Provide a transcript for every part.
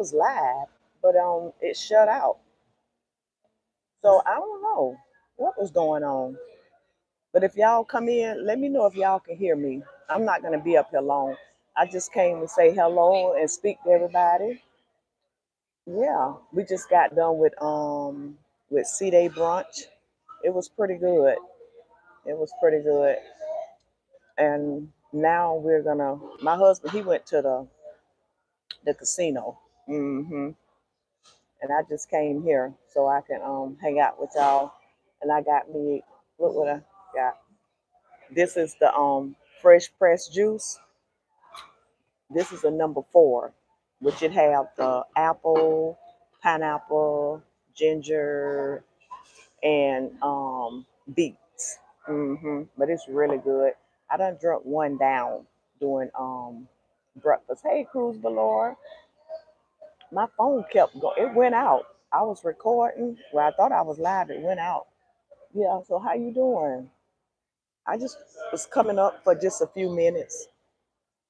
was live, but it shut out. So I don't know what was going on. But if y'all come in, let me know if y'all can hear me. I'm not gonna be up here long. I just came to say hello and speak to everybody. Yeah, we just got done with C-Day brunch. It was pretty good. It was pretty good. And now we're gonna. My husband, he went to the casino. And I just came here so I can hang out with y'all. And I got me. Look what I got. This is the fresh pressed juice. This is a number 4, which it have the apple, pineapple, ginger, and beets. But it's really good. I done drunk one down doing breakfast. Hey, Cruz Valor. My phone kept going. It went out. I was recording. Well, I thought I was live. It went out. Yeah. So how you doing? I just was coming up for just a few minutes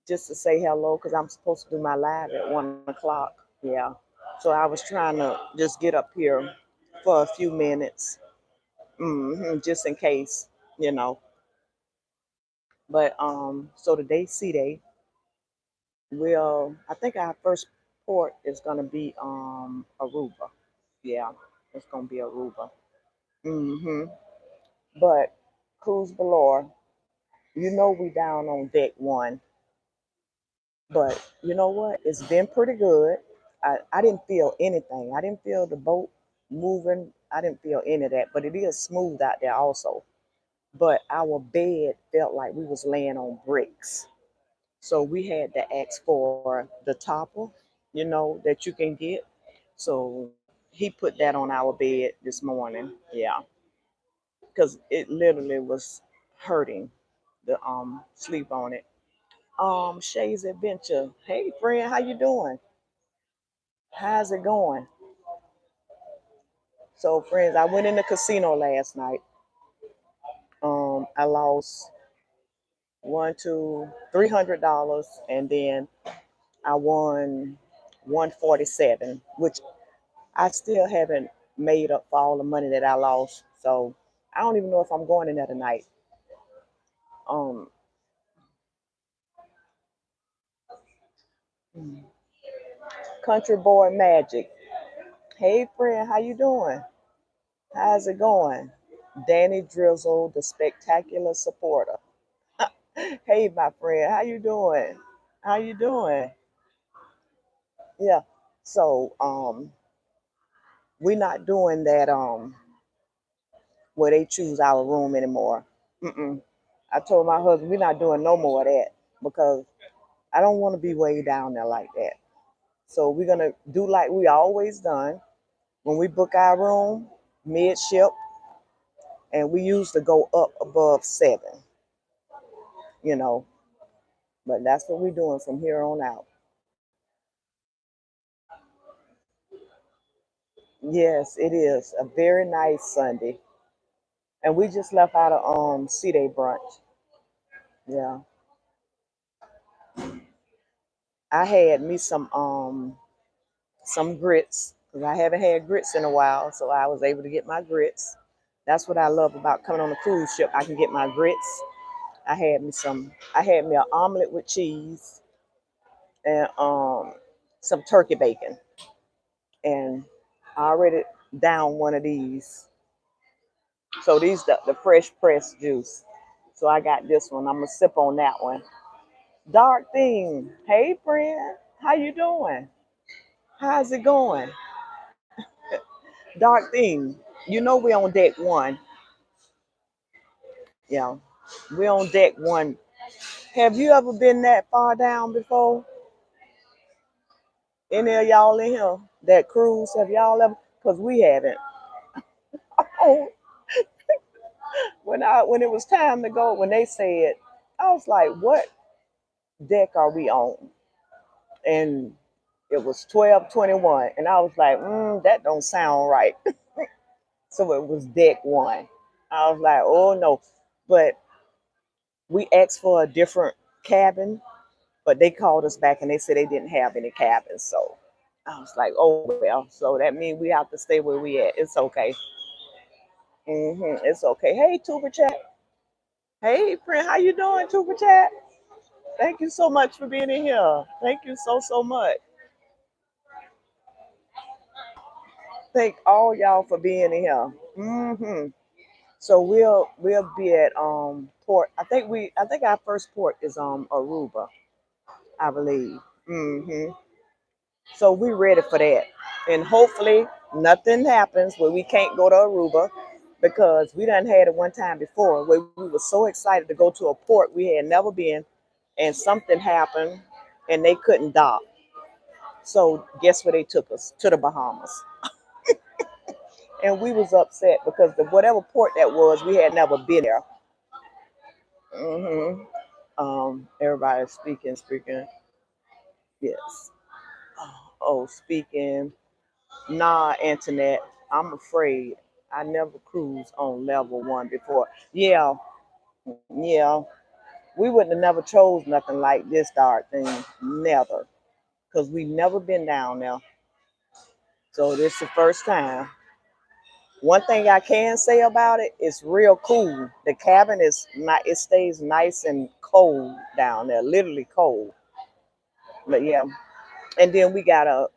just to say hello because I'm supposed to do my live at 1 o'clock. Yeah. So I was trying to just get up here for a few minutes, just in case, you know. But so today, C Day, I think our first port is gonna be Aruba. Yeah, it's gonna be Aruba. hmm But Cruise Galore, we down on deck 1. But you know what? It's been pretty good. I didn't feel anything. I didn't feel the boat moving. I didn't feel any of that. But it is smooth out there also. But our bed felt like we was laying on bricks. So we had to ask for the topper, that you can get. So he put that on our bed this morning. Yeah. Because it literally was hurting the sleep on it. Shay's Adventure. Hey friend, how you doing? How's it going? So friends, I went in the casino last night. I lost one, two, $300, and then I won 147, which I still haven't made up for all the money that I lost. So I don't even know if I'm going in there tonight. Um, Country Boy Magic. Hey friend, how you doing? How's it going? Danny Drizzle, the spectacular supporter. Hey my friend, how you doing? How you doing? Yeah. So we're not doing that where they choose our room anymore. Mm-mm. I told my husband we're not doing no more of that because I don't want to be way down there like that. So we're gonna do like we always done when we book our room midship, and we used to go up above 7, you know. But that's what we're doing from here on out. Yes, it is a very nice Sunday, and we just left out of C-Day brunch. Yeah, I had me some grits because I haven't had grits in a while, so I was able to get my grits. That's what I love about coming on a cruise ship. I can get my grits. I had me an omelet with cheese and some turkey bacon, and I already down one of these. So these the fresh pressed juice. So I got this one. I'm gonna sip on that one. Dark thing. Hey friend, how you doing? How's it going? Dark thing. We on deck 1. Yeah, we on deck 1. Have you ever been that far down before? Any of y'all in here that cruise? Have y'all ever? Cause we haven't. Oh, when it was time to go, when they said, I was like, what deck are we on? And it was 1221, and I was like, that don't sound right. So it was deck 1. I was like, oh no, but we asked for a different cabin, but they called us back and they said they didn't have any cabins. So I was like, oh well. So that means we have to stay where we at. It's okay. It's okay. Hey, Tuber Chat. Hey, friend, how you doing, Tuber Chat? Thank you so much for being in here. Thank you so much. Thank all y'all for being in here. So we'll be at port. I think our first port is Aruba, I believe. So we ready for that. And hopefully nothing happens where we can't go to Aruba because we done had it one time before where we were so excited to go to a port we had never been and something happened and they couldn't dock. So guess where they took us? To the Bahamas. And we was upset because the whatever port that was, we had never been there. hmm Everybody's speaking. Yes. Oh, speaking. Nah, Antoinette, I'm afraid I never cruised on level one before. Yeah, yeah. We wouldn't have never chose nothing like this dark thing. Never. Because we never been down there. So this is the first time. One thing I can say about it, it's real cool. The cabin is not it stays nice and cold down there, literally cold. But yeah. And then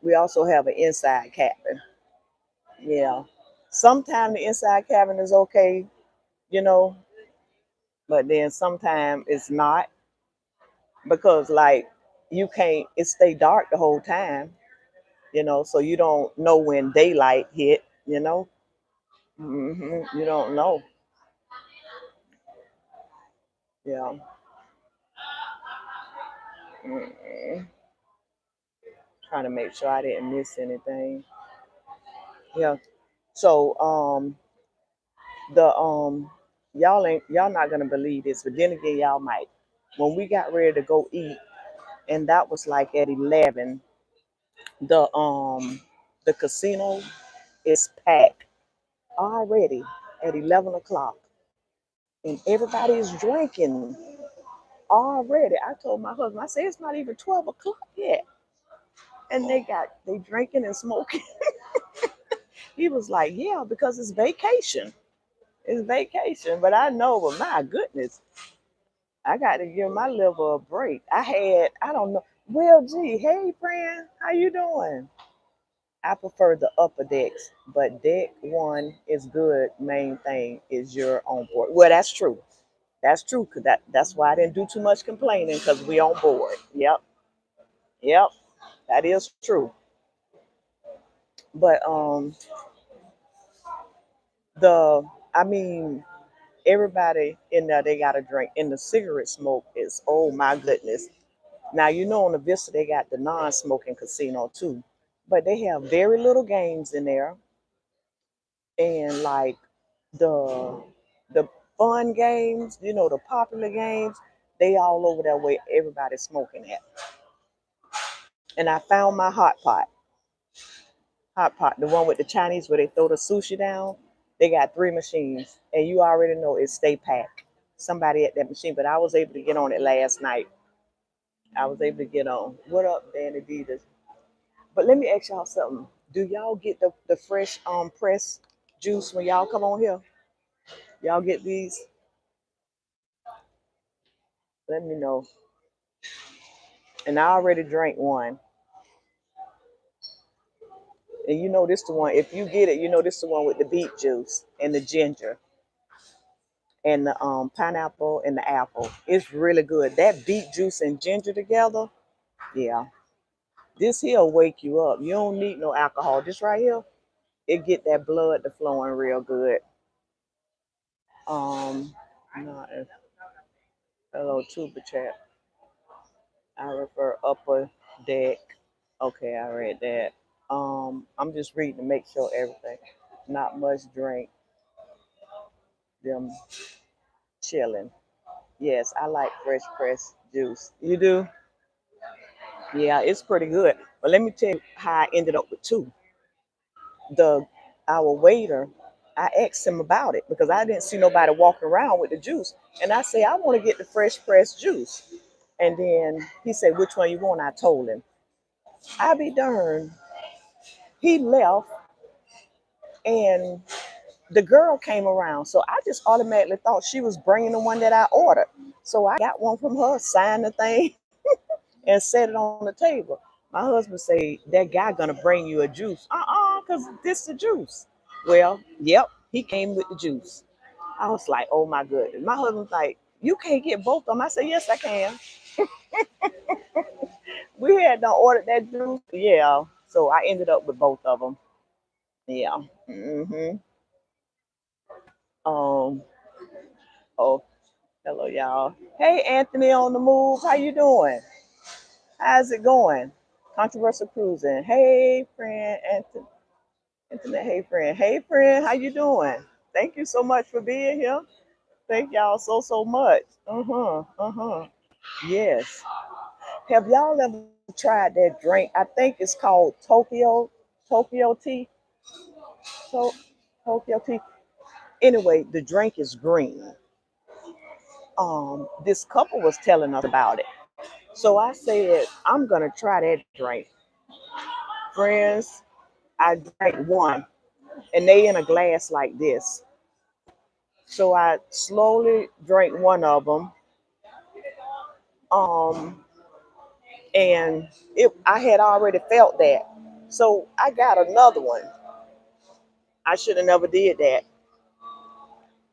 we also have an inside cabin. Yeah. Sometimes the inside cabin is okay, you know, but then sometimes it's not because like you can't it stay dark the whole time, so you don't know when daylight hit. You don't know. Yeah. Mm-mm. Trying to make sure I didn't miss anything. Yeah. So the y'all not gonna believe this, but then again y'all might. When we got ready to go eat, and that was like at 11, the casino is packed already at 11 o'clock, and everybody is drinking already. I told my husband, I said it's not even 12 o'clock yet, and they drinking and smoking. He was like, yeah, because it's vacation. It's vacation, but I know, but my goodness, I got to give my liver a break. I don't know. Well, gee, hey, friend, how you doing? I prefer the upper decks, but deck one is good. Main thing is you're on board. Well, that's true. That's true. Cause that's why I didn't do too much complaining because we on board. Yep, that is true. But the I mean everybody in there they got a drink, and the cigarette smoke is oh my goodness. Now on the Vista they got the non-smoking casino too, but they have very little games in there, and like the the fun games, the popular games, they all over that way. Everybody's smoking at, and I found my hot pot, the one with the Chinese where they throw the sushi down. They got three machines, and you already know it stay packed. Somebody at that machine, but I was able to get on it last night. I was able to get on. What up, Dan Adidas? But let me ask y'all something. Do y'all get the fresh pressed juice when y'all come on here? Y'all get these? Let me know. And I already drank one. And this the one. If you get it, this the one with the beet juice and the ginger and the pineapple and the apple. It's really good. That beet juice and ginger together, yeah. This here'll wake you up. You don't need no alcohol. This right here, it get that blood to flowing real good. No, hello, tuba chat. I refer upper deck. Okay, I read that. I'm just reading to make sure everything. Not much drink. Them chilling. Yes, I like fresh pressed juice. You do? Yeah, it's pretty good. But let me tell you how I ended up with two. The Our waiter, I asked him about it because I didn't see nobody walking around with the juice. And I say, I want to get the fresh pressed juice. And then he said, which one you want? I told him. I be darned. He left, and the girl came around. So I just automatically thought she was bringing the one that I ordered. So I got one from her, signed the thing, and set it on the table. My husband said, that guy gonna bring you a juice. Because this the juice. Well, yep, he came with the juice. I was like, oh my goodness. My husband's like, you can't get both of them. I said, yes, I can. We had done ordered that juice. Yeah. So I ended up with both of them. Yeah. Um. Oh, hello, y'all. Hey, Anthony on the move. How you doing? How's it going? Controversial cruising. Hey, friend, Anthony. Anthony. Hey, friend. Hey, friend. How you doing? Thank you so much for being here. Thank y'all so much. Yes. Have y'all ever tried that drink? I think it's called Tokyo tea. So Tokyo tea. Anyway, the drink is green. This couple was telling us about it. So I said, I'm gonna try that drink. Friends, I drank one and they in a glass like this. So I slowly drank one of them. Um, and I had already felt that. So I got another one. I should have never did that.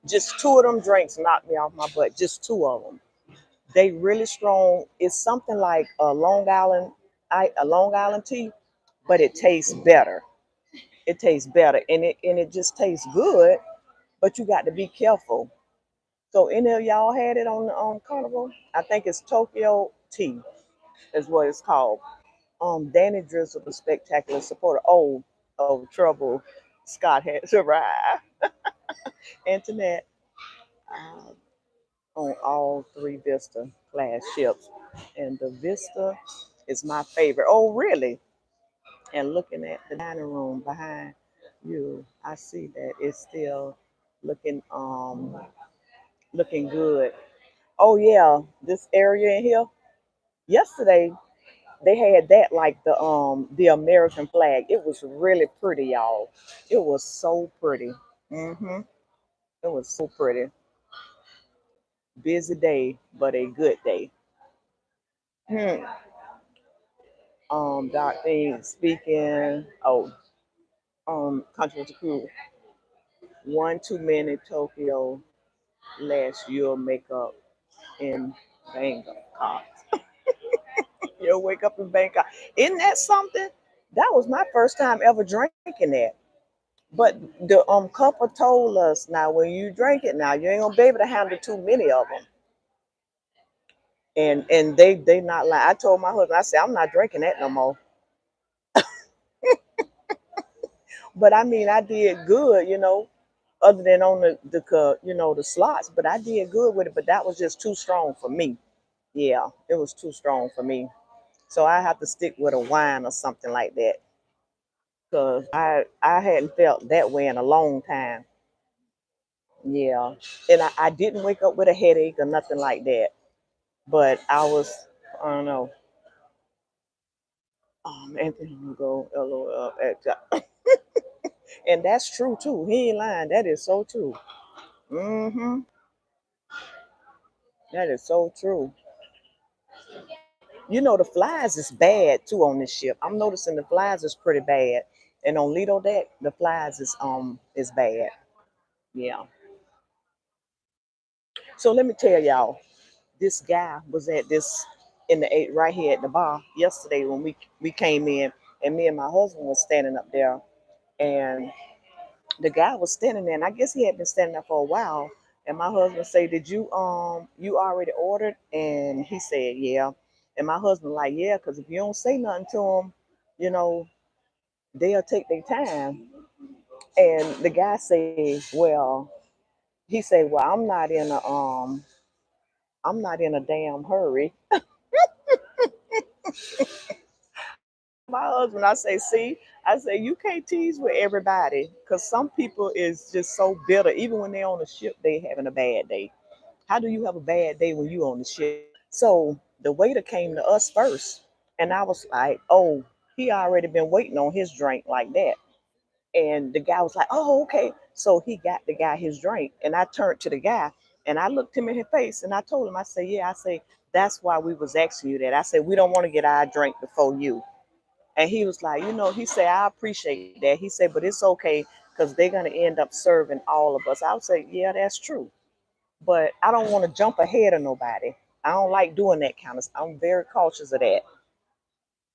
Just two of them drinks knocked me off my butt. Just two of them. They really strong. It's something like a Long Island tea, but it tastes better. It tastes better, and it just tastes good. But you got to be careful. So any of y'all had it on Carnival? I think it's Tokyo Tea is what it's called. Danny Drizzle, the spectacular supporter. Oh, trouble. Scott has arrived. Internet on all three Vista class ships, and the Vista is my favorite. Oh, really? And looking at the dining room behind you, I see that it's still looking looking good. Oh yeah, this area in here. Yesterday they had that like the American flag. It was really pretty, y'all. It was so pretty. hmm It was so pretty. Busy day, but a good day. Hmm. Doc thing speaking. Oh, country to crew. One too many Tokyo last year makeup in Bangkok. You'll wake up in Bangkok. Isn't that something? That was my first time ever drinking that. But the couple told us now when you drink it now, you ain't gonna be able to handle too many of them. And they not like I told my husband, I said, I'm not drinking that no more. But I mean I did good, other than on the slots, but I did good with it, but that was just too strong for me. Yeah, it was too strong for me. So I have to stick with a wine or something like that. Cause I hadn't felt that way in a long time. Yeah. And I didn't wake up with a headache or nothing like that. But I don't know. Anthony will go LOL at God. And that's true too. He ain't lying. That is so true. Mm-hmm. That is so true. The flies is bad too on this ship. I'm noticing the flies is pretty bad. And on Lido deck, the flies is bad. Yeah. So let me tell y'all, this guy was at this in the eight right here at the bar yesterday when we came in, and me and my husband was standing up there, and the guy was standing there, and I guess he had been standing there for a while. And my husband said, "Did you already ordered?" And he said, "Yeah." And my husband like, "Yeah, because if you don't say nothing to them, you know, they'll take their time." And the guy said, "Well," he said, "Well, I'm not in a damn hurry." My husband, I say, see, I say, you can't tease with everybody because some people is just so bitter. Even when they're on the ship, they having a bad day. How do you have a bad day when you on the ship? So the waiter came to us first, and I was like, oh, he already been waiting on his drink like that. And the guy was like, "Oh, okay." So he got the guy his drink, and I turned to the guy and I looked him in his face and I told him, I said, "Yeah," I say, "That's why we was asking you that." I said, "We don't want to get our drink before you." And he was like, he said, "I appreciate that." He said, "But it's okay because they're gonna end up serving all of us." I would say, "Yeah, that's true, but I don't want to jump ahead of nobody. I don't like doing that kind of stuff. I'm very cautious of that."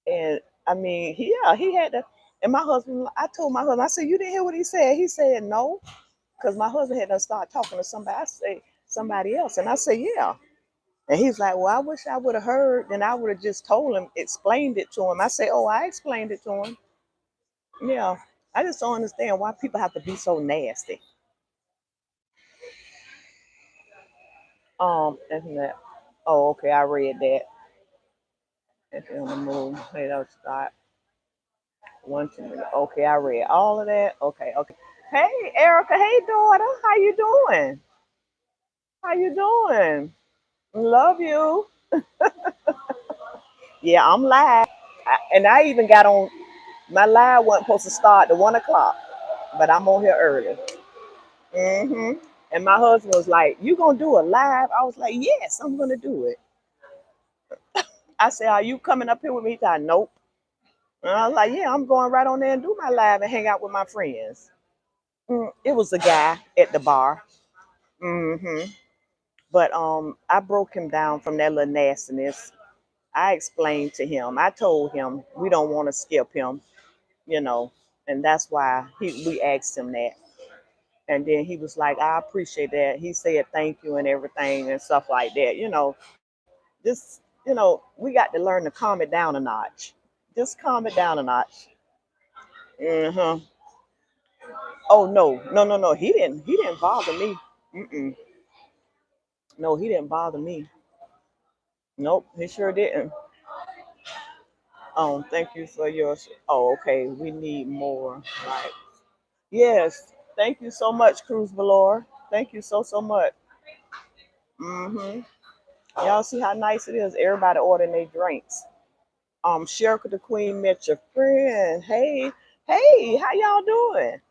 And I mean, he had to. And my husband, I told my husband, I said, "You didn't hear what he said?" He said, "No," because my husband had to start talking to somebody. I say somebody else, and I said, "Yeah." And he's like, "Well, I wish I would have heard. Then I would have just told him, explained it to him." I say, "Oh, I explained it to him." Yeah, I just don't understand why people have to be so nasty. Isn't that? Oh, okay, I read that. If you're on the move, hey, that was start. One, two, three. Okay, I read all of that. Okay, okay. Hey, Erica. Hey, daughter. How you doing? How you doing? Love you. Yeah, I'm live. And I even got on. My live wasn't supposed to start at 1 o'clock, but I'm on here early. And my husband was like, "You gonna do a live?" I was like, "Yes, I'm gonna do it." I said, "Are you coming up here with me?" He said, "Nope." And I was like, "Yeah, I'm going right on there and do my live and hang out with my friends." It was a guy at the bar. hmm But I broke him down from that little nastiness. I explained to him. I told him we don't want to skip him, you know, and that's why we asked him that. And then he was like, "I appreciate that." He said thank you and everything and stuff like that. Just we got to learn to calm it down a notch. Just calm it down a notch. hmm Oh no, no, no, no. He didn't bother me. Mm-mm. No, he didn't bother me. Nope, he sure didn't. Thank you for yours. Oh, okay. We need more. Right. Yes. Thank you so much, Cruz Valor. Thank you so much. hmm Y'all see how nice it is? Everybody ordering their drinks. Sherika the Queen met your friend. Hey, hey, how y'all doing?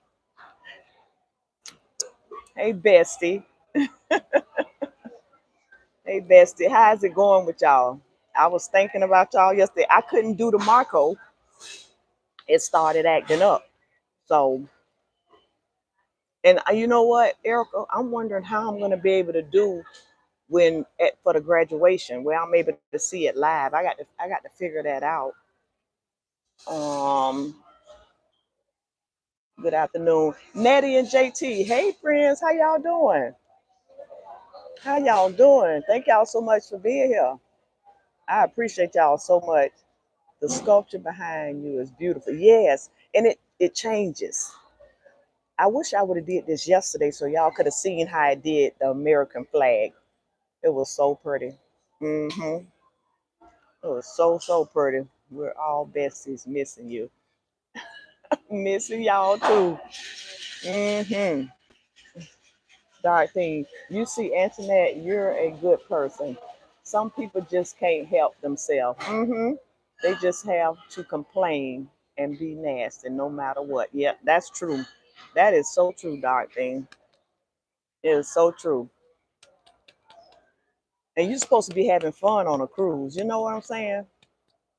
Hey, bestie. Hey, bestie. How's it going with y'all? I was thinking about y'all yesterday. I couldn't do the Marco. It started acting up. So, and you know what, Erica? I'm wondering how I'm going to be able to do for the graduation where I'm able to see it live. I got to figure that out. Um, Good afternoon, Nettie and JT. Hey, friends, how y'all doing? How y'all doing? Thank y'all so much for being here. I appreciate y'all so much. The sculpture behind you is beautiful. Yes, and it changes. I wish I would have did this yesterday so y'all could have seen how I did the American flag. It was so pretty. It was so pretty. We're all besties missing you. Missing y'all too. hmm Dark thing. You see, Antoinette, you're a good person. Some people just can't help themselves. They just have to complain and be nasty no matter what. Yeah, that's true. That is so true, Dark thing. It is so true. And you're supposed to be having fun on a cruise. You know what I'm saying?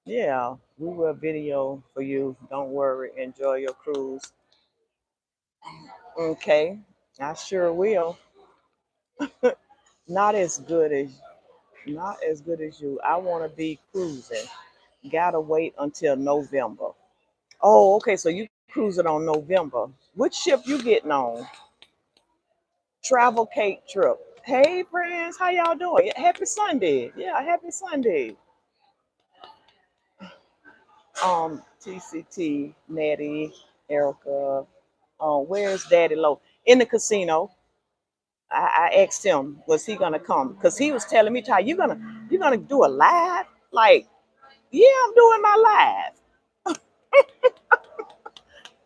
Yeah, we will video for you. Don't worry. Enjoy your cruise. Okay, I sure will. Not as good as not as good as you. I want to be cruising. Gotta wait until November. Oh, okay. So you cruising on November. Which ship you getting on? Travel Cape trip. Hey friends, how y'all doing? Yeah, happy Sunday. Yeah, happy Sunday. TCT, Nettie, Erica. Where's Daddy Low? In the casino. I asked him, was he gonna come? Because he was telling me, Ty, you gonna do a live? Like, yeah, I'm doing my live.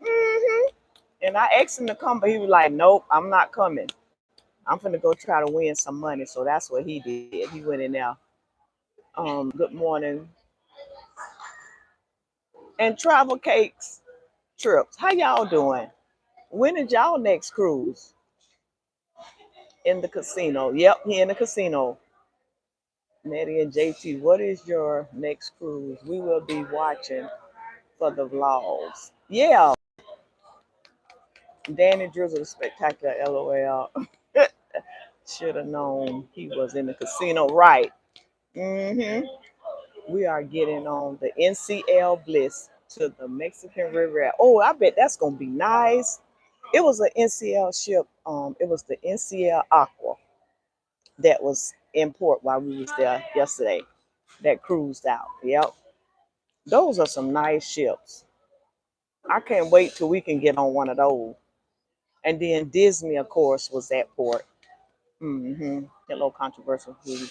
hmm And I asked him to come, but he was like, nope, I'm not coming. I'm gonna go try to win some money. So that's what he did. He went in there. Good morning. and travel cakes trips. How y'all doing? When is y'all next cruise? In the casino. Yep, here in the casino. Nettie and JT, what is your next cruise? We will be watching for the vlogs. Yeah, Danny Drizzle spectacular. LOL. Should have known he was in the casino. Right. Mm-hmm. We are getting on the NCL Bliss to the Mexican Riviera. Oh, I bet that's gonna be nice. It was an NCL ship. It was the NCL Aqua that was in port while we was there yesterday. That cruised out. Yep. Those are some nice ships. I can't wait till we can get on one of those. And then Disney, of course, was at port. Mm-hmm. That little controversial. He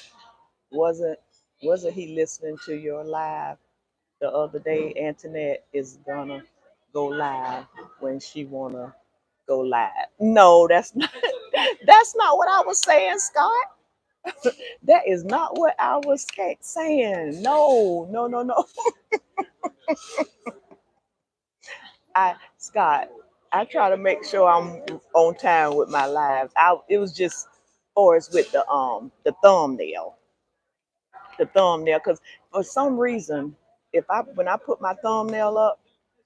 wasn't wasn't he listening to your live the other day? Antoinette is gonna go live when she wanna go live. No, that's not that's not what I was saying, Scott. That is not what I was saying. No, no, no, no. Scott, I try to make sure I'm on time with my lives. It was just or it's with the thumbnail. The thumbnail, because for some reason, if I when I put my thumbnail up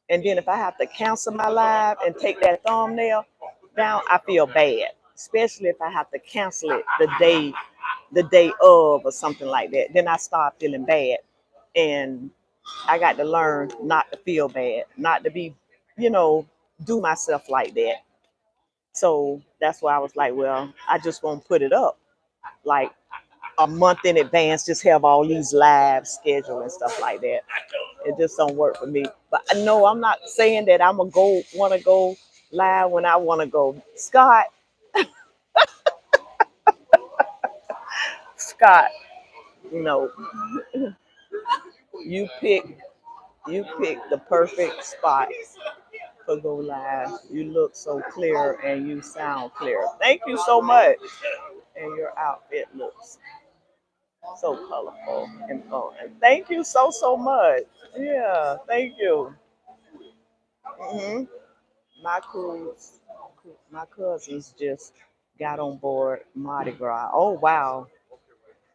and then if I have to cancel my live and take that thumbnail down, I feel bad. Especially if I have to cancel it the day of or something like that. Then I start feeling bad. And I got to learn not to feel bad, not to be, you know, do myself like that. So that's why I was like, well, I just won't put it up like a month in advance, just have all these live schedule and stuff like that. It just don't work for me. But no, I'm not saying that I'm gonna go want to go live when I want to go. Scott, no, you pick the perfect spot for go live. You look so clear and you sound clear. Thank you so much. And your outfit looks so colorful and fun. Thank you so much. Yeah, thank you. Hmm. My cruise, my cousins just got on board Mardi Gras. Oh wow.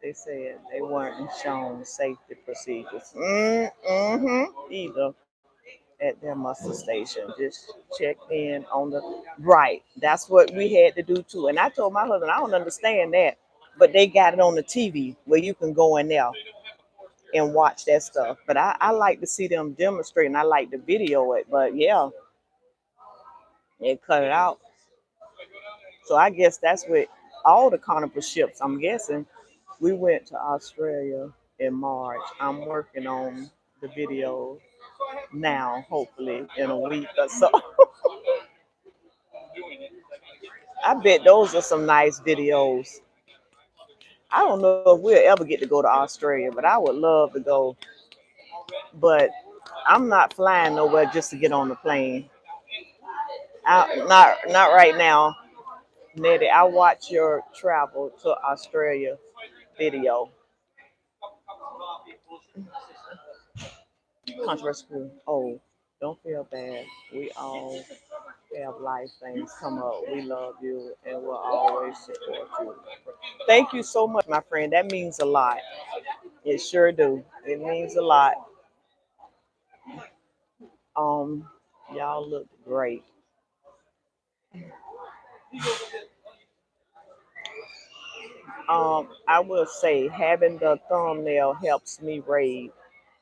They said they weren't shown safety procedures. Either at their muster station. Just check in on the right. That's what we had to do too. And I told my husband, I don't understand that. But they got it on the TV where you can go in there and watch that stuff. But I like to see them demonstrate and I like to video it. But yeah, they cut it out. So I guess that's with all the carnival ships. I'm guessing we went to Australia in March. I'm working on the video now, hopefully in a week or so. I bet those are some nice videos. I don't know if we'll ever get to go to Australia, but I would love to go. But I'm not flying nowhere just to get on the plane. Not right now, Nettie. I watch your travel to Australia video. Controversial. Oh, don't feel bad. We all have life things come up. We love you and we'll always support you. Thank you so much, my friend. That means a lot. It sure do. It means a lot. Um, y'all look great. I will say having the thumbnail helps me raid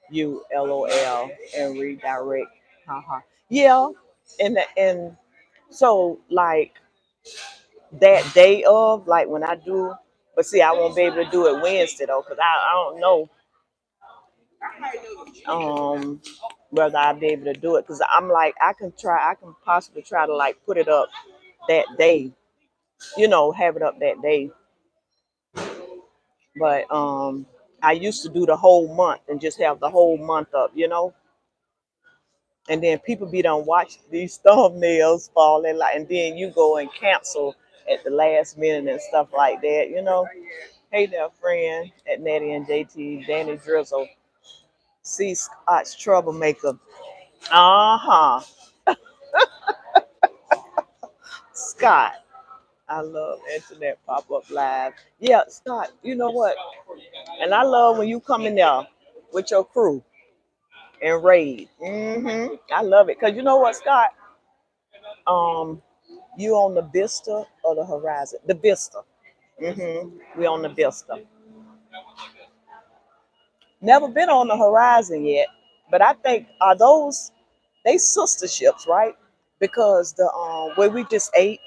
you, LOL, and redirect. Haha. Yeah, and so like that day of, like when I do, but see, I won't be able to do it Wednesday though, cause I don't know um whether I'll be able to do it, cause I'm like I can possibly try to like put it up that day, have it up that day. But I used to do the whole month and just have the whole month up. And then people be done watch these thumbnails falling like, and then you go and cancel at the last minute and stuff like that. Hey there, friend at Nettie and JT, Danny Drizzle, C. Scott's troublemaker. Uh-huh. Scott. I love internet pop-up live. Yeah, Scott, you know what? And I love when you come in there with your crew and raid. I love it. Cause you know what, Scott? Um, you on the Vista or the Horizon? The Vista. We on the Vista. Never been on the Horizon yet, but I think are those they sister ships, right? Because the where we just ate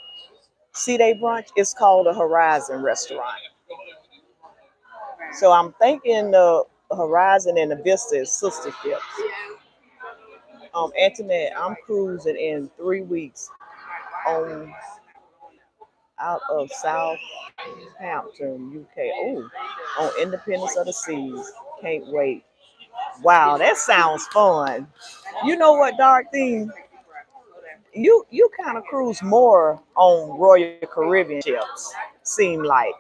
C Day brunch is called a Horizon restaurant. So I'm thinking the Horizon and the Vista is sister ships. Antoinette, I'm cruising in 3 weeks on out of Southampton, UK. Oh, on Independence of the Seas. Can't wait. Wow, that sounds fun. You know what, Dark Theme? You kind of cruise more on Royal Caribbean ships, seem like.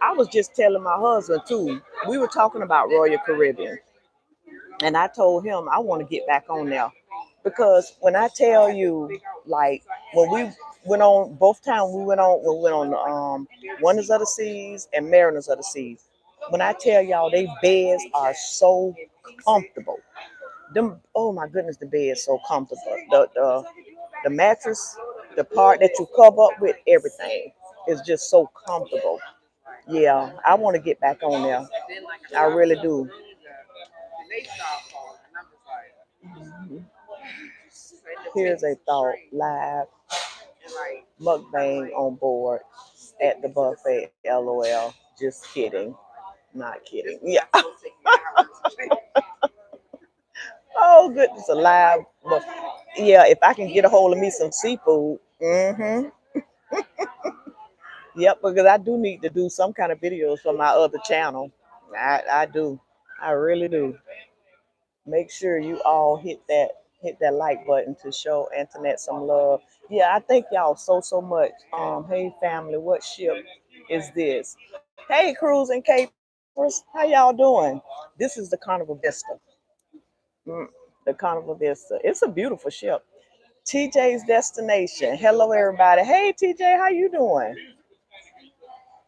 I was just telling my husband too. We were talking about Royal Caribbean, and I told him I want to get back on there because when I tell you, like when we went on both times we went on Wonders of the Seas and Mariners of the Seas. When I tell y'all, they beds are so comfortable. Them, oh my goodness, the bed is so comfortable. The mattress, the part that you cover up with, everything is just so comfortable. Yeah, I want to get back on there. I really do. Here's a thought live mukbang on board at the buffet. LOL. Just kidding. Not kidding. Yeah. Oh goodness, alive. But yeah, if I can get a hold of me some seafood. Yep, because I do need to do some kind of videos for my other channel. I do. I really do. Make sure you all hit that like button to show Antoinette some love. Yeah, I thank y'all so much. Hey family, what ship is this? Hey Cruise and Capers, how y'all doing? This is the Carnival Vista. Mm, the Carnival Vista. It's a beautiful ship. TJ's destination. Hello everybody. Hey TJ, how you doing?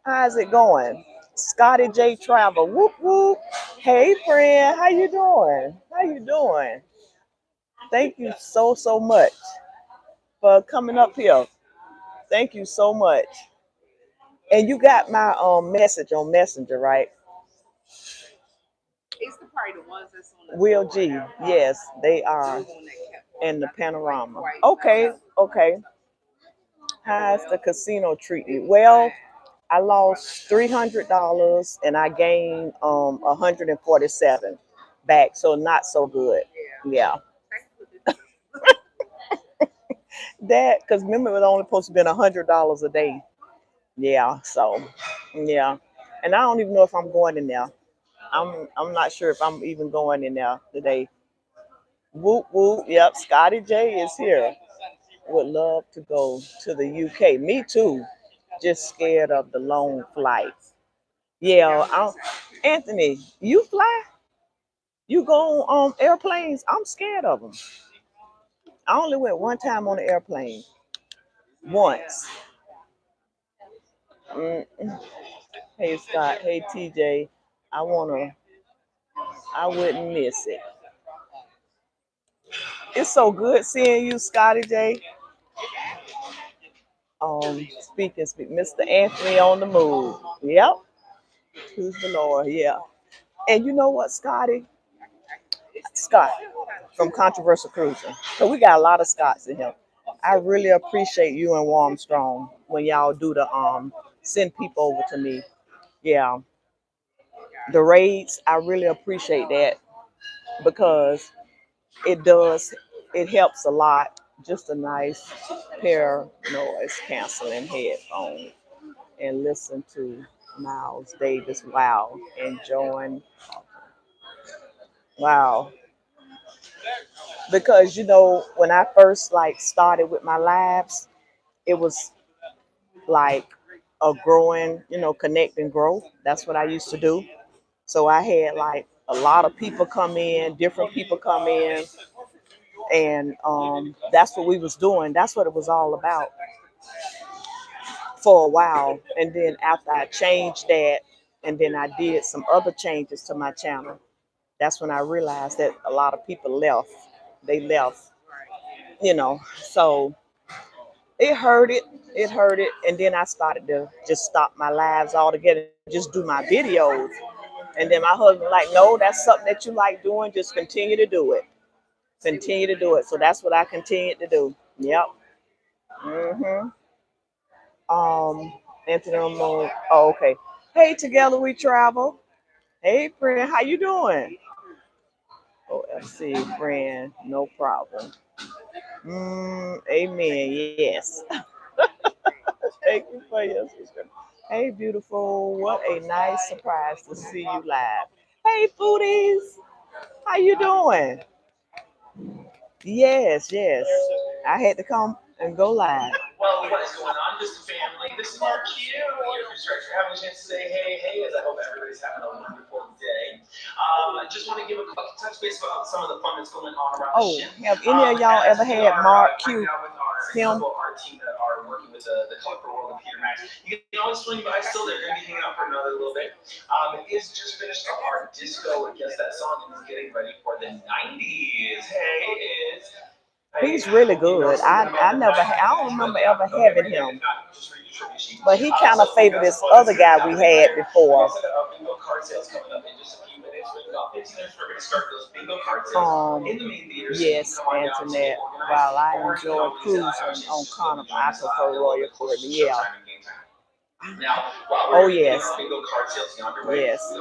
How's it going? Scotty J Travel. Whoop whoop. Hey friend, how you doing? How you doing? Thank you so much for coming up here. Thank you so much. And you got my message on Messenger, right? Will G. Yes, they are in the panorama. Okay, okay. How's the casino treat you? Well, I lost $300 and I gained 147 back, so not so good. Yeah, that because remember it was only supposed to be $100 a day. Yeah, so yeah, and I don't even know if I'm going in there. I'm not sure if I'm even going in there today. Whoop whoop. Yep, Scotty J is here. Would love to go to the UK. Me too. Just scared of the long flights. Yeah, Anthony, you fly? You go on airplanes? I'm scared of them. I only went one time on an airplane. Once. Mm. Hey Scott. Hey TJ. I wanna. I wouldn't miss it. It's so good seeing you, Scotty J. Speak, Mr. Anthony on the move. Yep. Who's the Lord? Yeah. And you know what, Scotty? Scott from Controversial Cruising. So we got a lot of Scots in here. I really appreciate you and Warm Strong when y'all do the send people over to me. Yeah. The raids, I really appreciate that because it does it helps a lot. Just a nice pair noise canceling headphones and listen to Miles Davis. Wow. Enjoying. Wow. Because when I first like started with my labs, it was like a growing, connect and growth. That's what I used to do. So I had like a lot of people come in, different people come in, And that's what we was doing. That's what it was all about for a while. And then after I changed that, and then I did some other changes to my channel, that's when I realized that a lot of people left. They left, you know. So it hurt it. It hurt it. And then I started to just stop my lives altogether, just do my videos. And then my husband like, no, that's something that you like doing. Just continue to do it. Continue to do it. So that's what I continued to do. Yep. Mm-hmm. Anthony Moon. Oh, okay. Hey, together we travel. Hey, friend, how you doing? OFC, friend, no problem. Amen. Yes. Thank you for your subscription. Hey, beautiful. What a nice surprise to see you live. Hey, foodies. How you doing? Yes, yes. I had to come and go live. Well, what is going on, Vista family? This is Mark Q. Your constructor having a chance to say hey, as I hope everybody's having a wonderful day. I just want to give a quick touch base about some of the fun that's going on around the ship. Have any of y'all ever had Mark Q? Him? Our team that are working with the Colorful World of Peter Max. You can always swing by still. They're going to be hanging out for another little bit. Is just finished up our disco and guess that song and is getting ready for the 90s. Hey, it's he's really good. I don't remember ever having him, but he kind of favored this other guy we had before. Yes, Antoinette. While I enjoy cruising on Carnival, I prefer Royal Caribbean. Yeah. Oh yes, yes.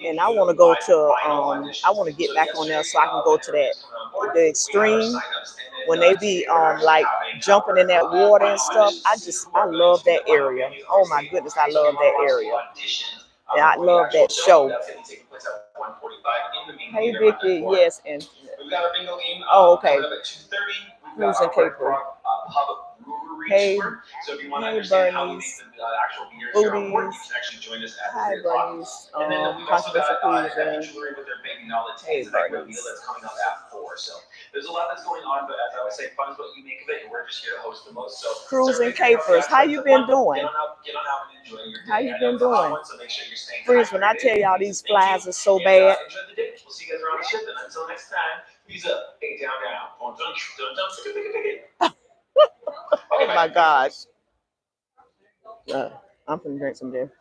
And I want to go to I want to get back on there so I can go to that the extreme when they be like jumping in that water and stuff. I love that area. Oh my goodness, I love that area. And I love that show. Hey Vicky, yes, and oh okay. Cruising Caper. Hey, hey Bernice. Foodies. Hi Bernice. Controversial Cruising. Hey Bernice. There's a lot that's going on, but as I would say, fun is what you make of it, and we're just here to host the most. So Cruising Capers, how you been doing? How you been doing? Friends, when I tell y'all these flies are so bad. We'll see you guys around the ship, and until next time, peace up. Hey, down. Oh my gosh. I'm gonna drink some there.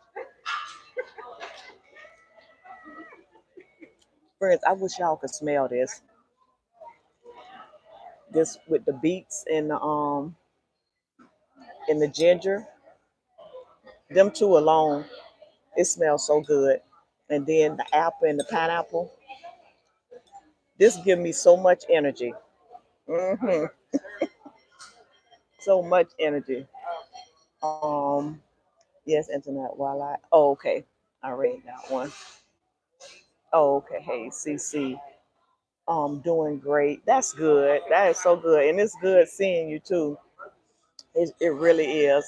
Friends, I wish y'all could smell this. This with the beets and the ginger. Them two alone, it smells so good. And then the apple and the pineapple. This gives me so much energy. hmm So much energy. Um, yes, internet. While I okay, I read that one. Oh, okay. Hey, CC. Doing great. That's good. That is so good, and it's good seeing you too. It really is.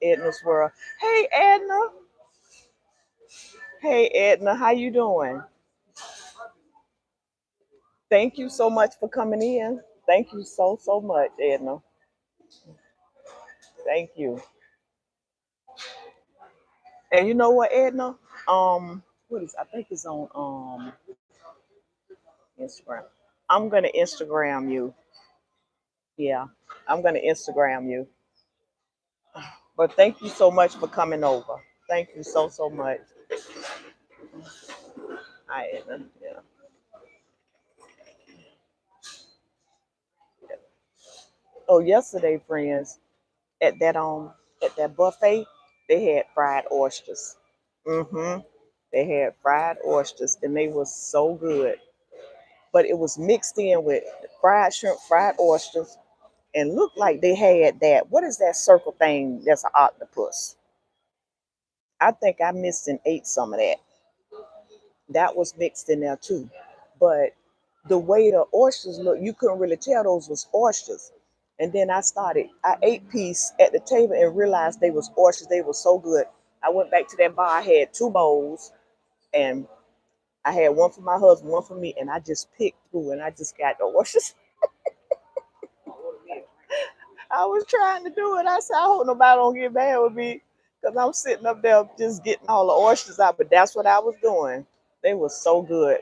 Edna's world. Hey, Edna. Hey, Edna. How you doing? Thank you so much for coming in. Thank you so much, Edna. Thank you. And you know what, Edna? What is? I think it's on Instagram. I'm gonna Instagram you. Yeah, I'm gonna Instagram you. But thank you so much for coming over. Thank you so much. Hi, Edna. Yeah. Oh, yesterday, friends, at that buffet, they had fried oysters. Mm-hmm. They had fried oysters, and they were so good. But it was mixed in with fried shrimp, fried oysters, and looked like they had that. What is that circle thing? That's an octopus. I think I missed and ate some of that. That was mixed in there too. But the way the oysters look, you couldn't really tell those was oysters. And then I ate piece at the table and realized they was oysters. They were so good. I went back to that bar. I had two bowls and I had one for my husband, one for me, and I just picked through and I just got the oysters. I was trying to do it. I said, I hope nobody don't get mad with me because I'm sitting up there just getting all the oysters out. But that's what I was doing. They were so good.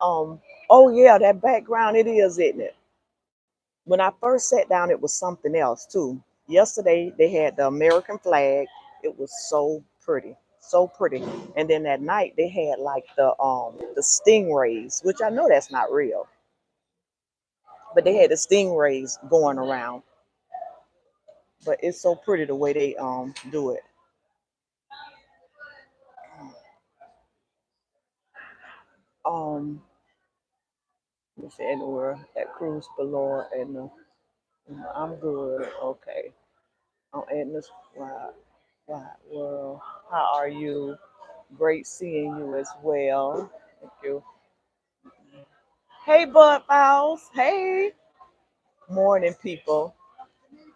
Um, oh yeah, that background it is, isn't it? When I first sat down, it was something else too. Yesterday they had the American flag. It was so pretty, so pretty. And then that night they had like the stingrays, which I know that's not real, but they had the stingrays going around. But it's so pretty the way they do it. Um, let me see anywhere at cruise below and I'm good. Okay, I'm in this wide world. How are you? Great seeing you as well. Thank you. Hey, Bud Files. Hey, morning, people.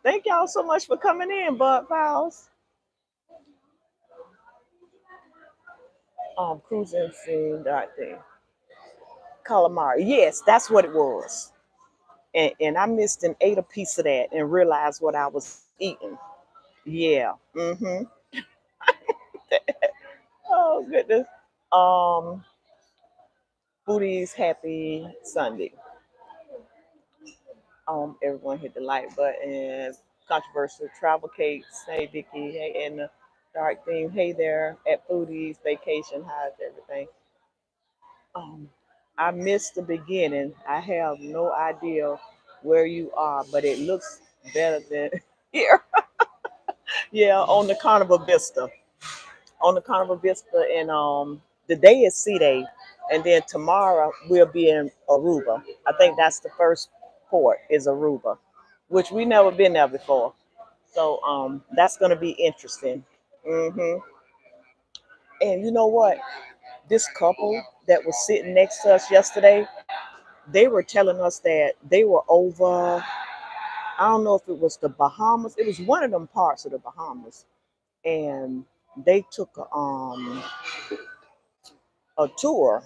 Thank y'all so much for coming in, Bud Files. Cruising scene, that thing. Calamari. Yes, that's what it was. And I missed and ate a piece of that and realized what I was eating. Yeah. Mm-hmm. Oh goodness. Um, Foodies, happy Sunday. Everyone hit the like button. Controversial travel cakes. Hey Vicky. Hey and the dark theme. Hey there at Foodies Vacation. How's everything? Um, I missed the beginning. I have no idea where you are, but it looks better than here. Yeah, on the Carnival Vista. On the Carnival Vista, and the day is C Day, and then tomorrow we'll be in Aruba. I think that's the first port is Aruba, which we never been there before. So that's gonna be interesting. hmm And you know what? This couple that was sitting next to us yesterday, they were telling us that they were over. I don't know if it was the Bahamas. It was one of them parts of the Bahamas, and they took a tour.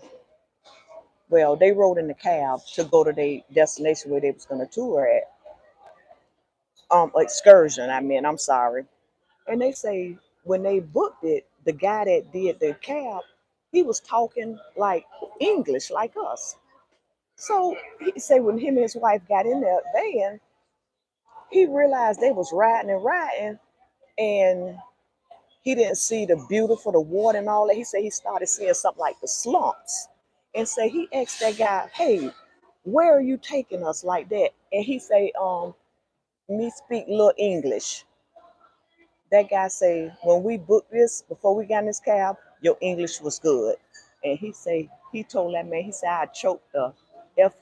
Well, they rode in the cab to go to their destination where they was gonna tour at. Excursion. I mean, I'm sorry. And they say when they booked it, the guy that did the cab, he was talking like English, like us. So he said when him and his wife got in the van, he realized they was riding and riding, and he didn't see the beautiful, the water and all that. He said he started seeing something like the slumps, and say he asked that guy, "Hey, where are you taking us like that?" And he say, "Me speak little English." That guy say, "When we booked this, before we got in this cab, your English was good." And he say he told that man, he said, "I choked the fuck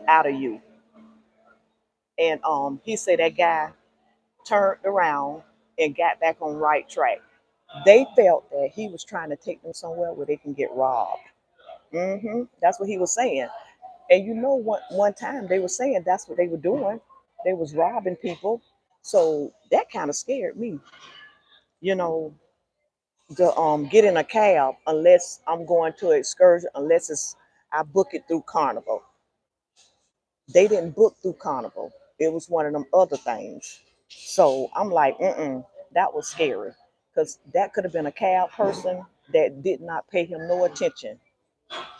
out of you." And he said that guy turned around and got back on right track. They felt that he was trying to take them somewhere where they can get robbed. That's what he was saying. And you know, one time they were saying that's what they were doing. They was robbing people. So that kind of scared me. You know, to get in a cab unless I'm going to an excursion, unless it's I book it through Carnival. They didn't book through Carnival. It was one of them other things. So I'm like, that was scary. Because that could have been a cab person that did not pay him no attention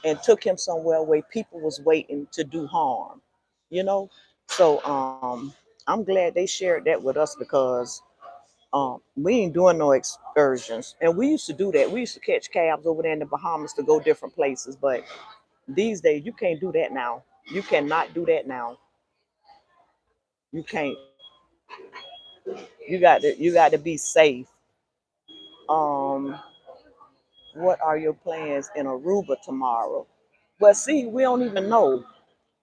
and took him somewhere where people was waiting to do harm, you know? So I'm glad they shared that with us because we ain't doing no excursions. And we used to do that. We used to catch cabs over there in the Bahamas to go different places. But these days, you can't do that now. You cannot do that now. You can't. You got to be safe. Um, what are your plans in Aruba tomorrow? Well, see, we don't even know.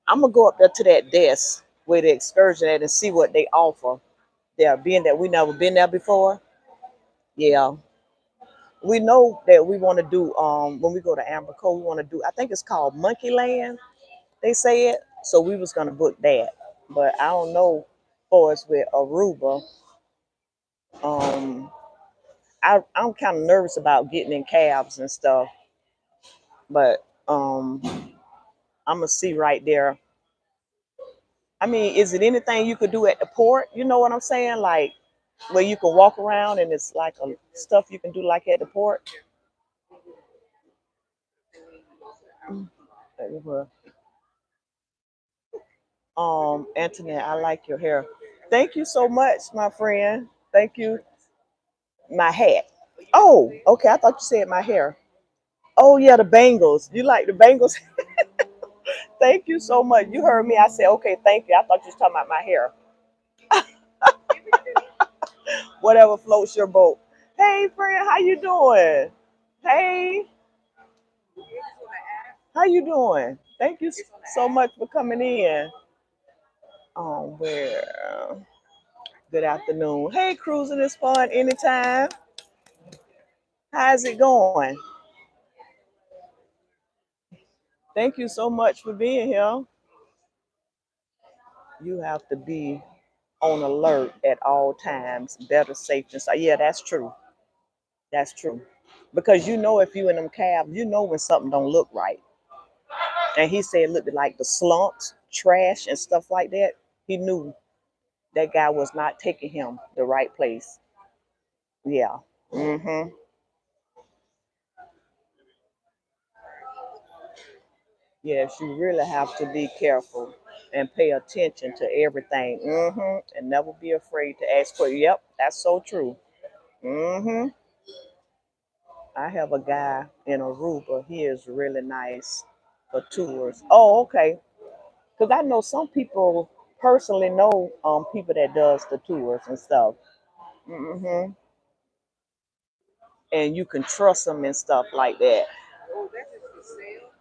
I'm gonna go up there to that desk where the excursion at and see what they offer there. Being that we never been there before, yeah, we know that we want to do. When we go to Amber Cove, we want to do. I think it's called Monkey Land. They say it. So we was gonna book that, but I don't know. For us with Aruba, um, I'm kind of nervous about getting in cabs and stuff. But I'm gonna see right there. I mean, is it anything you could do at the port? You know what I'm saying? Like where you can walk around and it's like a, stuff you can do like at the port. Antoinette, I like your hair. Thank you so much, my friend. Thank you. My hat. Oh, okay. I thought you said my hair. Oh yeah, the bangles. You like the bangles? Thank you so much. You heard me. I said, okay, thank you. I thought you was talking about my hair. Whatever floats your boat. Hey friend, how you doing? Hey, how you doing? Thank you so much for coming in. Where? Good afternoon. Hey, cruising is fun anytime. How's it going? Thank you so much for being here. You have to be on alert at all times. Better safe than sorry. Yeah, that's true. That's true. Because you know if you in them cabs, you know when something don't look right. And he said it looked like the slumps, trash, and stuff like that. He knew that guy was not taking him the right place. Yeah. Mm-hmm. Yes, you really have to be careful and pay attention to everything. And never be afraid to ask for. Yep, that's so true. hmm I have a guy in Aruba. He is really nice for tours. Oh, okay. Because I know some people personally know people that does the tours and stuff. hmm And you can trust them and stuff like that.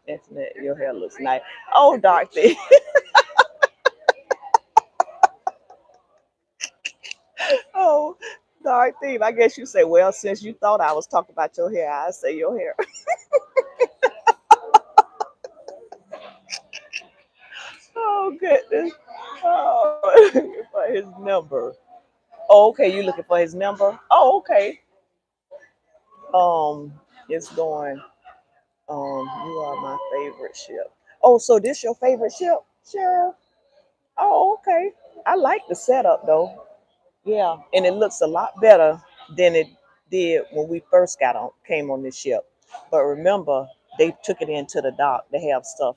Internet, your hair looks nice. Oh, Dorothy. Oh, Dorothy. I guess you say, well, since you thought I was talking about your hair, I say your hair. Oh, goodness. Oh, for his number. Oh, okay. You looking for his number? Oh, okay. Um, it's going. You are my favorite ship. Oh, so this your favorite ship, Cheryl? Oh, okay. I like the setup though. Yeah, and it looks a lot better than it did when we first came on this ship. But remember, they took it into the dock. They have stuff,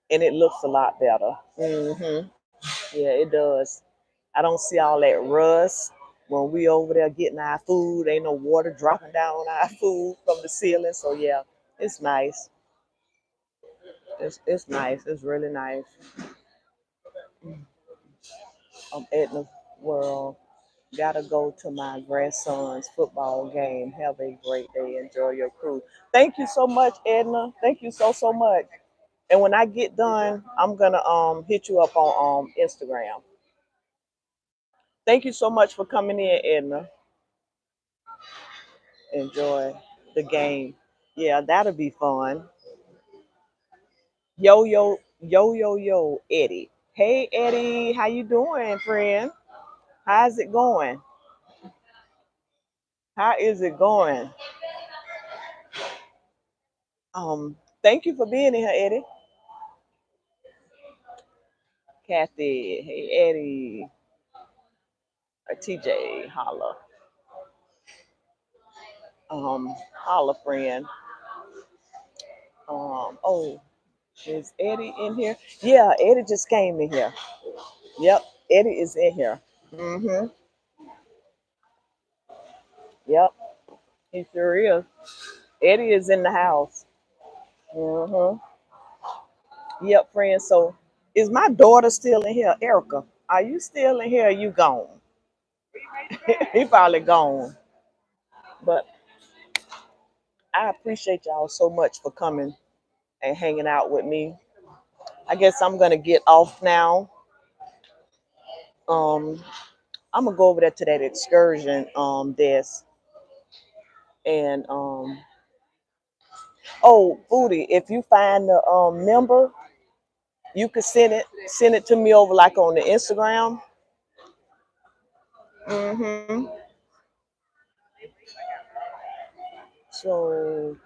and it looks a lot better. Yeah, it does. I don't see all that rust when we over there getting our food. Ain't no water dropping down on our food from the ceiling. So yeah, it's nice. It's nice. It's really nice. I'm Edna World. Gotta go to my grandson's football game. Have a great day. Enjoy your cruise. Thank you so much, Edna. Thank you so much. And when I get done, I'm gonna hit you up on Instagram. Thank you so much for coming in, Edna. Enjoy the game. Yeah, that'll be fun. Yo, Eddie. Hey Eddie, how you doing, friend? How's it going? How is it going? Thank you for being in here, Eddie. Kathy, hey Eddie, TJ, holla, holla, friend. Oh, is Eddie in here? Yeah, Eddie just came in here. Yep, Eddie is in here. Mm-hmm. Yep, he sure is. Eddie is in the house. Mm-hmm. Yep, friend. So, is my daughter still in here, Erica? Are you still in here? Or you gone? He probably gone. But I appreciate y'all so much for coming and hanging out with me. I guess I'm gonna get off now. Um, I'm gonna go over there to that excursion desk and oh, Booty, if you find the number, you could send it to me over like on the Instagram. hmm So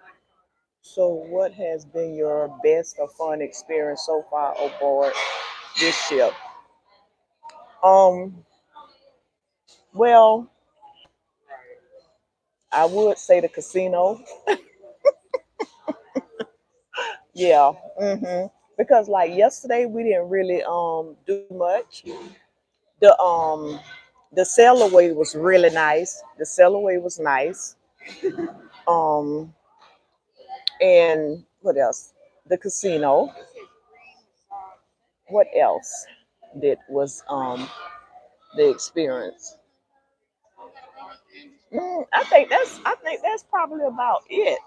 So, what has been your best or fun experience so far aboard this ship? Um, well, I would say the casino. Yeah. Because like yesterday we didn't really do much. The the sail away was really nice. The sail away was nice. Um and what else? The casino. What else that was the experience? I think that's probably about it.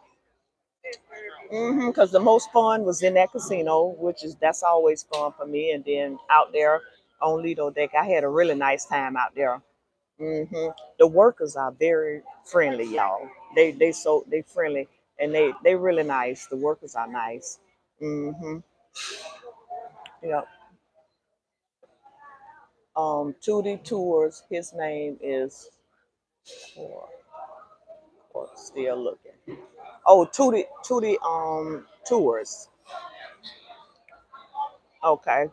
Because the most fun was in that casino, which is that's always fun for me. And then out there on Lido Deck, I had a really nice time out there. The workers are very friendly, y'all. They friendly and they really nice. The workers are nice. hmm Yeah. Tootie Tours. His name is or, still looking. Oh, Tootie Tours. Okay.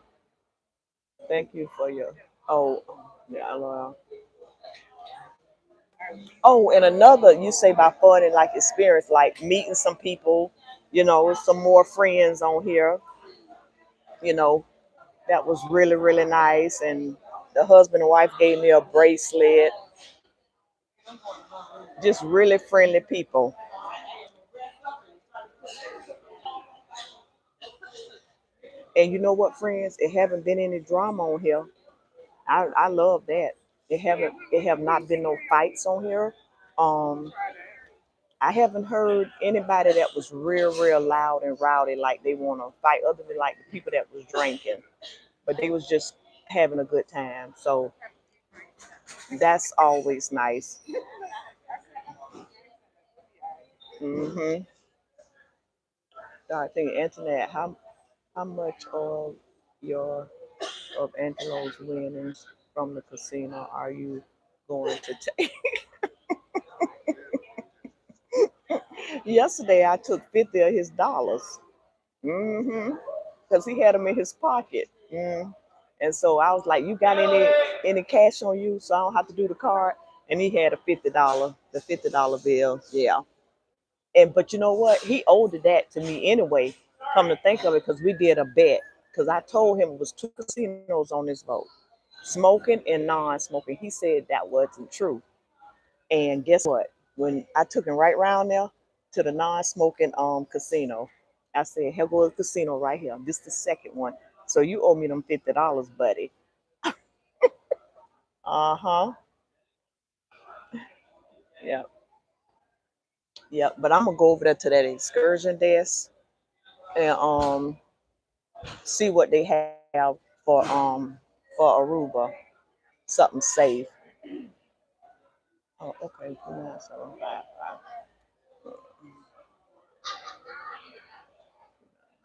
Thank you for your. Oh, yeah. Oh, and another you say by fun and like experience, like meeting some people, some more friends on here, you know, that was really, really nice. And the husband and wife gave me a bracelet, just really friendly people. And you know what, friends? It haven't been any drama on here. I love that. It have not been no fights on here. Um, I haven't heard anybody that was real loud and rowdy like they want to fight, other than like the people that was drinking. But they was just having a good time. So that's always nice. hmm I think Antoinette, how much of your of Angelo's winnings from the casino are you going to take? Yesterday I took 50 of his dollars. Mm-hmm. Because he had them in his pocket. And so I was like, "You got any cash on you, so I don't have to do the card?" And he had a $50 bill. Yeah. And but you know what? He owed that to me anyway. Come to think of it, because we did a bet. Because I told him it was two casinos on this boat, smoking and non-smoking. He said that wasn't true. And guess what? When I took him right round there to the non-smoking casino, I said, "Here goes the casino right here. This is the second one. So you owe me them $50, buddy." Uh huh. Yeah. Yeah. But I'm gonna go over there to that excursion desk and see what they have for um for Aruba. Something safe. Oh, okay. 2975.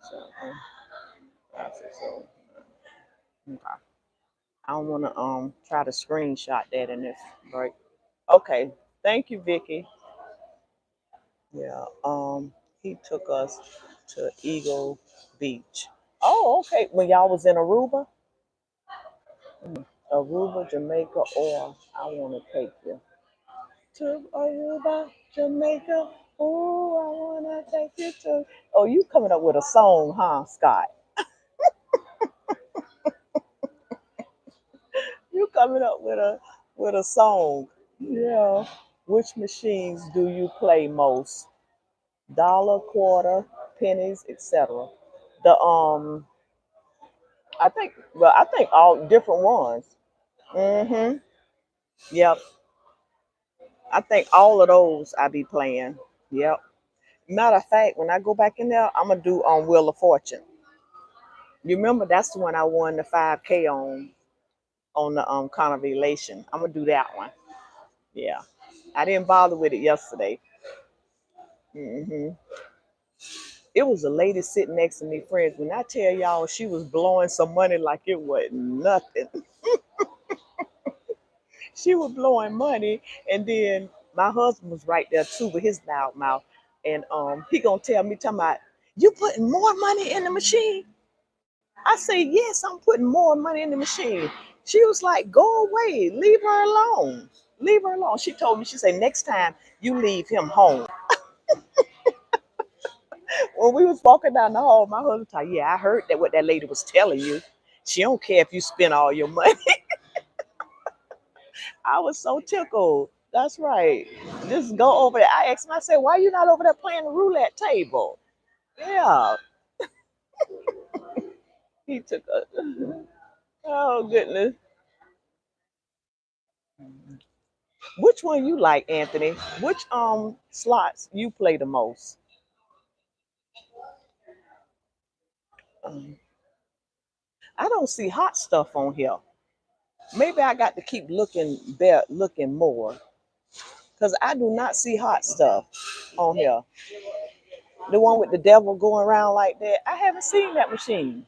So, so, okay. I don't want to try to screenshot that in this break. Okay. Thank you, Vicky. Yeah. He took us to Eagle Beach. Oh, okay. When y'all was in Aruba, Aruba, Jamaica, or I want to take you to Aruba, Jamaica. Oh, I want to take you to. Oh, you coming up with a song, huh, Scott? You coming up with a song. Yeah. Which machines do you play most? Dollar, quarter, pennies, etc. The I think all different ones. Mhm. Yep. I think all of those I be playing. Yep. Matter of fact, when I go back in there, I'm gonna do on Wheel of Fortune. You remember that's the one I won the 5K on the Carnival. I'm gonna do that one. Yeah. I didn't bother with it yesterday. hmm It was a lady sitting next to me, friends. When I tell y'all she was blowing some money like it was nothing. She was blowing money, and then my husband was right there too with his loud mouth. And he gonna tell me, talking about, you putting more money in the machine? I say, yes, I'm putting more money in the machine. She was like, go away, leave her alone. Leave her alone. She told me, she said, next time you leave him home. When we was walking down the hall, my husband told, yeah, I heard that what that lady was telling you. She don't care if you spend all your money. I was so tickled. That's right. Just go over there. I asked him, I said, why you not over there playing the roulette table? Yeah. He took a oh goodness. Which one you like, Anthony? Which slots you play the most? Um, I don't see hot stuff on here. Maybe I got to keep looking there, looking more, because I do not see hot stuff on here. The one with the devil going around like that. I haven't seen that machine.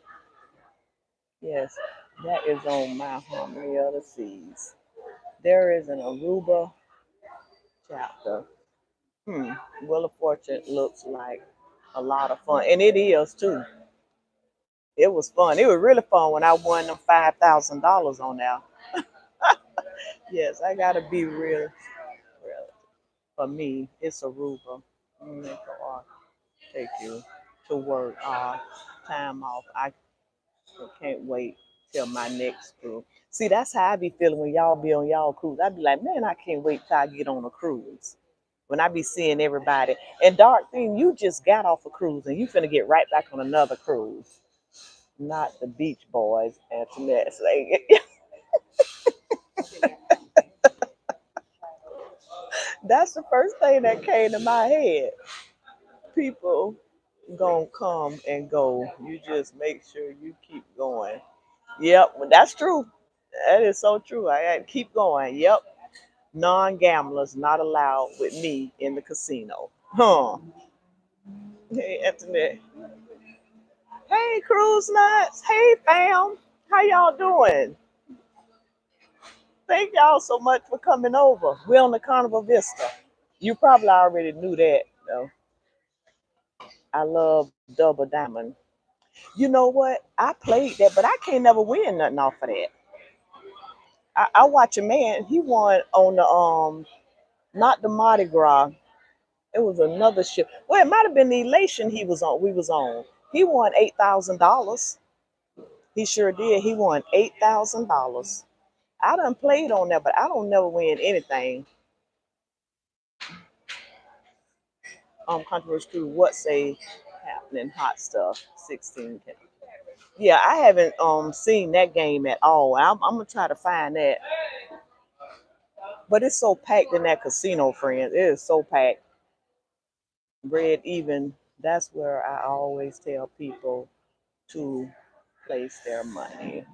Yes, that is on my Harmony of the Seas. There is an Aruba chapter. Hmm. Wheel of Fortune looks like a lot of fun, and it is too. It was fun. It was really fun when I won them $5,000 on there. Yes, I gotta be real. Real. For me, it's Aruba. Make or take you to work. Time off. I can't wait till my next cruise. See, that's how I be feeling when y'all be on y'all cruise. I be like, man, I can't wait till I get on a cruise. When I be seeing everybody. And dark thing, you just got off a cruise and you finna get right back on another cruise. Not the Beach Boys, Antoinette. That's the first thing that came to my head. People gonna come and go. You just make sure you keep going. Yep, well, that's true. That is so true. I gotta keep going. Yep. Non-gamblers not allowed with me in the casino. Huh. Hey, Antoinette. Hey, Cruise Nuts. Hey, fam. How y'all doing? Thank y'all so much for coming over. We're on the Carnival Vista. You probably already knew that, though. I love Double Diamond. You know what? I played that, but I can't never win nothing off of that. I watch a man. He won on the not the Mardi Gras. It was another ship. Well, it might have been the Elation he was on. We was on. He won $8,000. He sure did. He won $8,000. I done played on that, but I don't never win anything. Controversy crew, what say happening? Hot stuff. 16. Yeah, I haven't seen that game at all. I'm gonna try to find that. But it's so packed in that casino, friends. It is so packed. Red even. That's where I always tell people to place their money.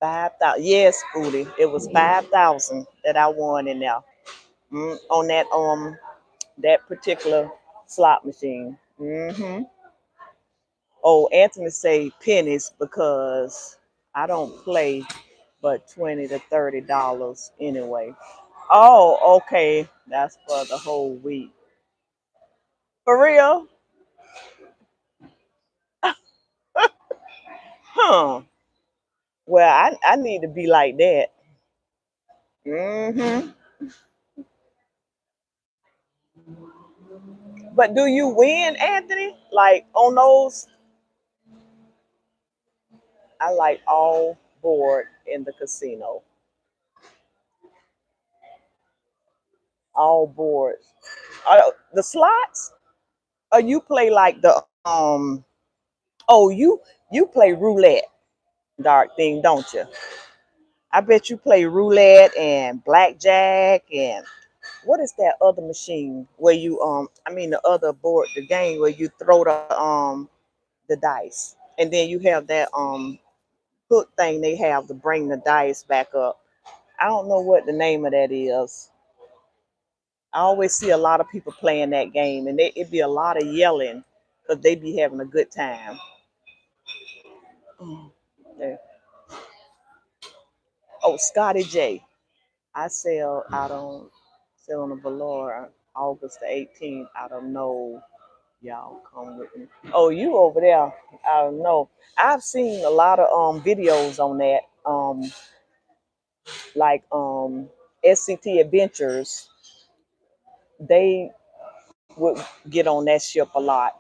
5,000. Yes, Foodie. It was 5,000 that I won in there. On that particular slot machine. Oh, Anthony say pennies because I don't play but $20 to $30 anyway. Oh, okay. That's for the whole week. For real? Huh. Well, I need to be like that. hmm But do you win, Anthony? Like on those, I like all board in the casino. All boards. The slots? Or you play like the oh you play roulette, dark thing, don't you? I bet you play roulette and blackjack and what is that other machine where you I mean the other board, the game where you throw the dice and then you have that hook thing they have to bring the dice back up. I don't know what the name of that is. I always see a lot of people playing that game and it be a lot of yelling because they be having a good time. Mm, yeah. Oh, Scotty J. I sell out on selling the velour. August the 18th. I don't know. Y'all come with me. Oh, you over there. I don't know. I've seen a lot of videos on that. Like SCT Adventures. They would get on that ship a lot.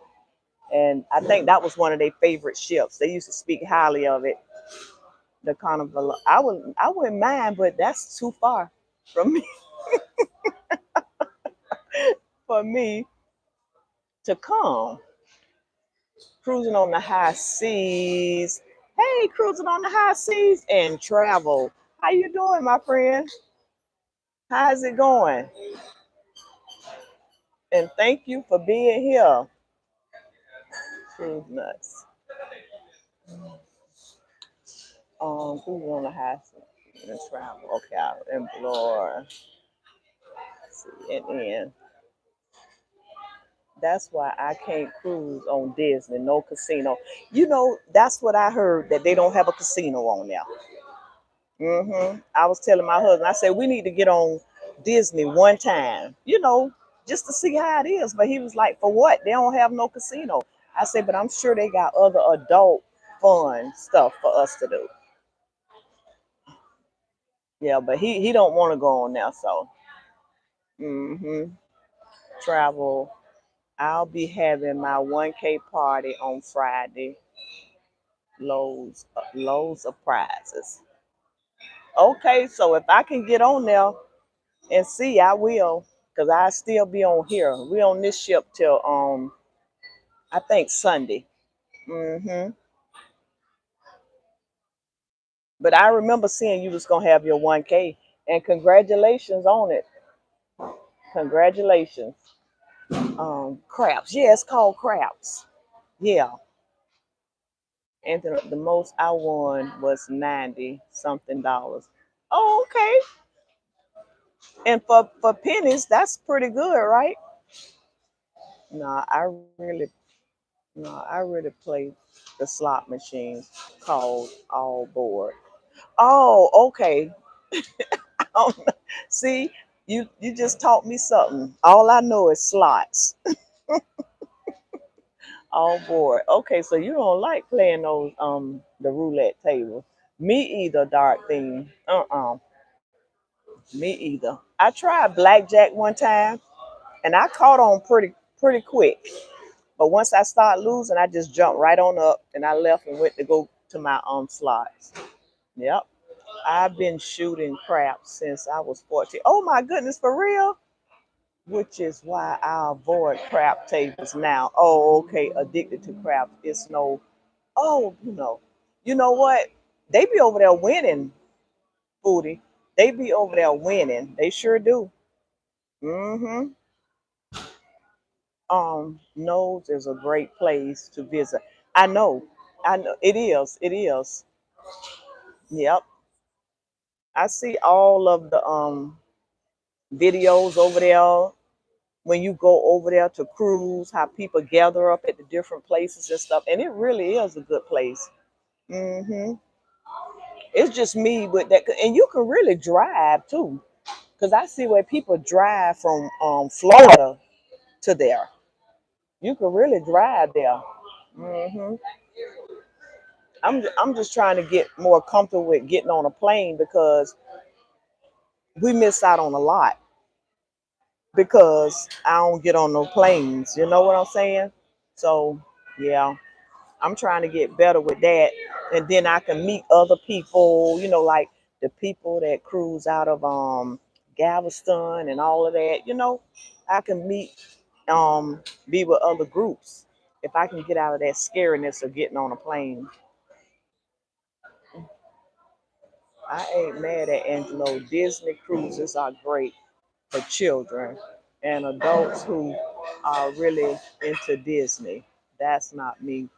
And I think that was one of their favorite ships. They used to speak highly of it. The Carnival. I wouldn't mind, but that's too far from me for me to come. Cruising on the high seas. Hey, cruising on the high seas and travel. How you doing, my friend? How's it going? And thank you for being here. Cruise nuts. Cruising on the high seas and travel. Okay, I'll implore. See, and then that's why I can't cruise on Disney. No casino. You know, that's what I heard that they don't have a casino on there. I was telling my husband, I said, we need to get on Disney one time, just to see how it is. But he was like, for what? They don't have no casino. I said, but I'm sure they got other adult fun stuff for us to do. Yeah, but he don't want to go on there. So, hmm travel. I'll be having my 1K party on Friday. Loads of prizes. Okay, so if I can get on there and see, I will, cause I still be on here. We on this ship till I think Sunday. hmm But I remember seeing you was gonna have your 1K, and congratulations on it. Congratulations. Craps. Yeah, it's called craps. Yeah. And the most I won was 90 something dollars. Oh, okay. And for pennies, that's pretty good, right? No, really I really play the slot machines called all board. Oh, okay. See, you just taught me something. All I know is slots. All board. Okay, so you don't like playing those the roulette table. Me either, dark thing. Me either. I tried blackjack one time and I caught on pretty quick. But once I start losing, I just jumped right on up and I left and went to go to my slots. Yep. I've been shooting craps since I was 14. Oh my goodness, for real? Which is why I avoid crap tables now. Oh, okay. Addicted to crap. It's no, oh, You know what? They be over there winning, Foodie. They be over there winning. They sure do. Mm-hmm. Knowles is a great place to visit. I know. I know. It is. It is. Yep. I see all of the videos over there when you go over there to cruise, how people gather up at the different places and stuff, and it really is a good place. hmm It's just me with that, and you can really drive too, because I see where people drive from Florida to there. You can really drive there. hmm I'm just trying to get more comfortable with getting on a plane because we miss out on a lot because I don't get on no planes. You know what I'm saying? So yeah. I'm trying to get better with that. And then I can meet other people, like the people that cruise out of Galveston and all of that. I can be with other groups if I can get out of that scariness of getting on a plane. I ain't mad at Angelo. Disney cruises are great for children and adults who are really into Disney. That's not me.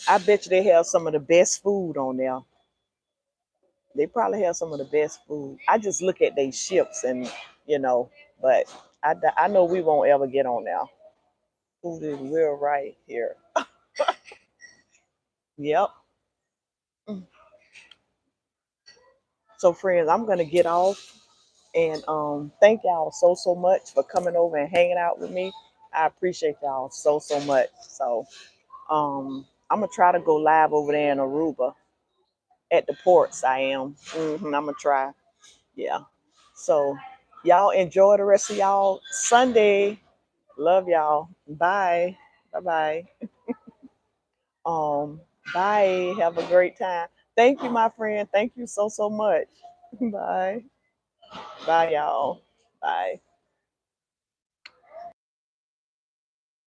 I bet you they have some of the best food on there. They probably have some of the best food. I just look at their ships and, you know, but I know we won't ever get on there. Food is real right here. Yep. So, friends, I'm going to get off. And thank y'all so much for coming over and hanging out with me. I appreciate y'all so much. So I'm gonna try to go live over there in Aruba at the ports. I am. I'm gonna try. Yeah. So y'all enjoy the rest of y'all Sunday. Love y'all. Bye. Bye bye. Um, bye. Have a great time. Thank you, my friend. Thank you so much. Bye. Bye, y'all. Bye.